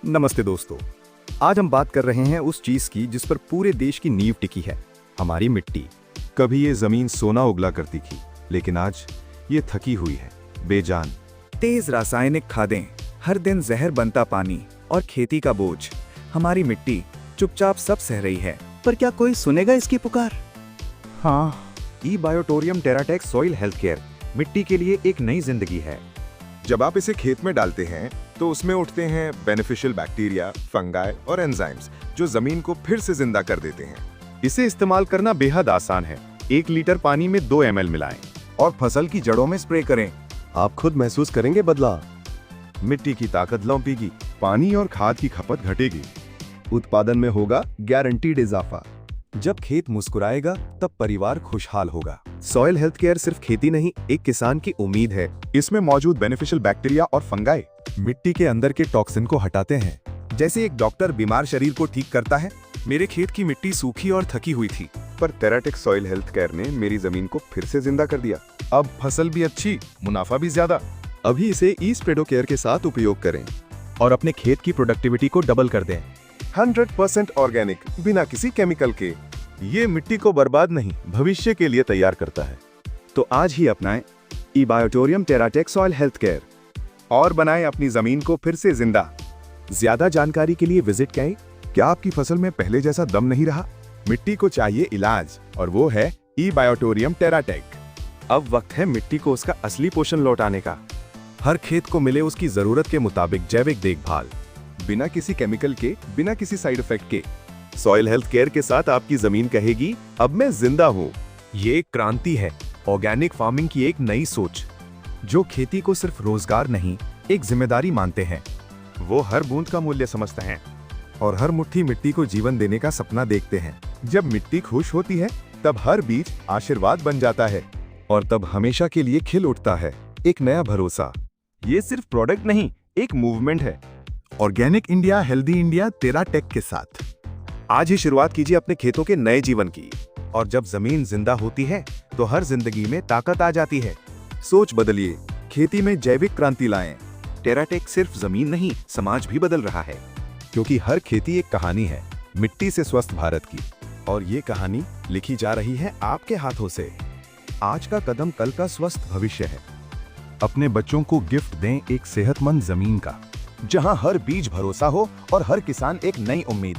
नमस्ते दोस्तों। आज हम बात कर रहे हैं उस चीज की जिस पर पूरे देश की नींव टिकी है, हमारी मिट्टी। कभी ये जमीन सोना उगला करती थी, लेकिन आज ये थकी हुई है, बेजान। तेज रासायनिक खादें, हर दिन जहर बनता पानी और खेती का बोझ। हमारी मिट्टी चुपचाप सब सह रही है, पर क्या कोई सुनेगा इसकी पुकार? हाँ, ई-बायोटोरियम टेराटेक सॉइल हेल्थ केयर मिट्टी के लिए एक नई जिंदगी है। जब आप इसे खेत में डालते हैं तो उसमें उठते हैं बेनिफिशियल बैक्टीरिया, फंगाई और एंजाइम्स जो जमीन को फिर से जिंदा कर देते हैं। इसे इस्तेमाल करना बेहद आसान है। 1 लीटर पानी में 2 ml मिलाएं और फसल की जड़ों में स्प्रे करें। आप खुद महसूस करेंगे बदलाव। मिट्टी की ताकत लौटेगी, पानी और खाद की खपत घटेगी, उत्पादन में होगा गारंटीड इजाफा। जब खेत मुस्कुराएगा तब परिवार खुशहाल होगा। सॉइल हेल्थ केयर सिर्फ खेती नहीं, एक किसान की उम्मीद है। इसमें मौजूद बेनिफिशियल बैक्टीरिया और फंगाई मिट्टी के अंदर के टॉक्सिन को हटाते हैं। जैसे एक डॉक्टर बीमार शरीर को ठीक करता है, मेरे खेत की मिट्टी सूखी और थकी हुई थी, पर टेराटेक सॉइल हेल्थ केयर ने मेरी जमीन को फिर से जिंदा कर दिया। अब फसल भी अच्छी, मुनाफा भी ज्यादा। अभी इसे ई-स्प्रेडो केयर के साथ उपयोग करें और अपने खेत की प्रोडक्टिविटी को डबल कर दें। 100% ऑर्गेनिक, बिना किसी केमिकल के। ये मिट्टी को बर्बाद नहीं, भविष्य के लिए तैयार करता है। तो आज ही अपनाएं ई-बायोटोरियम टेराटेक सॉइल हेल्थ केयर और बनाएं अपनी जमीन को फिर से जिंदा। ज्यादा जानकारी के लिए विजिट करें। क्या आपकी फसल में पहले जैसा दम नहीं रहा? मिट्टी को चाहिए इलाज, और वो है ई-बायोटोरियम टेराटेक। अब वक्त है मिट्टी को उसका असली पोषण लौटाने का। हर खेत को मिले उसकी जरूरत के मुताबिक जैविक देखभाल, बिना किसी केमिकल के, बिना किसी साइड इफेक्ट के। सॉइल हेल्थ केयर के साथ आपकी जमीन कहेगी, अब मैं जिंदा हूँ। ये एक क्रांति है, ऑर्गेनिक फार्मिंग की एक नई सोच, जो खेती को सिर्फ रोजगार नहीं, एक जिम्मेदारी मानते हैं। वो हर बूंद का मूल्य समझते हैं और हर मुट्ठी मिट्टी को जीवन देने का सपना देखते हैं। जब मिट्टी खुश होती है, तब हर बीज आशीर्वाद बन जाता है, और तब हमेशा के लिए खिल उठता है एक नया भरोसा। ये सिर्फ प्रोडक्ट नहीं, एक मूवमेंट है। ऑर्गेनिक इंडिया, हेल्दी इंडिया टेराटेक के साथ आज ही शुरुआत कीजिए अपने खेतों के नए जीवन की। और जब जमीन जिंदा होती है तो हर जिंदगी में ताकत आ जाती है। सोच बदलिए, खेती में जैविक क्रांति लाएं। टेराटेक सिर्फ जमीन नहीं, समाज भी बदल रहा है, क्योंकि हर खेती एक कहानी है मिट्टी से स्वस्थ भारत की, और ये कहानी लिखी जा रही है आपके हाथों से। आज का कदम कल का स्वस्थ भविष्य है। अपने बच्चों को गिफ्ट दें एक सेहतमंद जमीन का, जहां हर बीज भरोसा हो और हर किसान एक नई उम्मीद।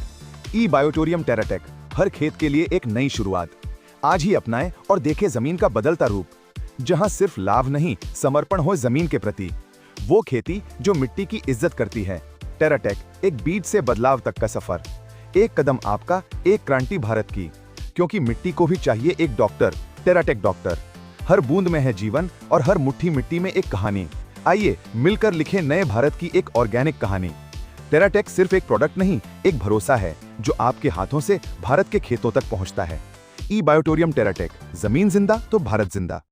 ई-बायोटोरियम टेराटेक, हर खेत के लिए एक नई शुरुआत। आज ही अपनाएं और देखें जमीन का बदलता रूप, जहां सिर्फ लाभ नहीं, समर्पण हो जमीन के प्रति। वो खेती जो मिट्टी की इज्जत करती है। टेराटेक, एक बीज से बदलाव तक का सफर। एक कदम आपका, एक क्रांति भारत की। क्योंकि मिट्टी को भी चाहिए एक डॉक्टर, टेराटेक डॉक्टर। हर बूंद में है जीवन और हर मुट्ठी मिट्टी में एक कहानी। आइए मिलकर लिखें नए भारत की एक ऑर्गेनिक कहानी। टेराटेक सिर्फ एक प्रोडक्ट नहीं, एक भरोसा है जो आपके हाथों से भारत के खेतों तक पहुंचता है। ई-बायोटोरियम टेराटेक, जमीन जिंदा तो भारत जिंदा।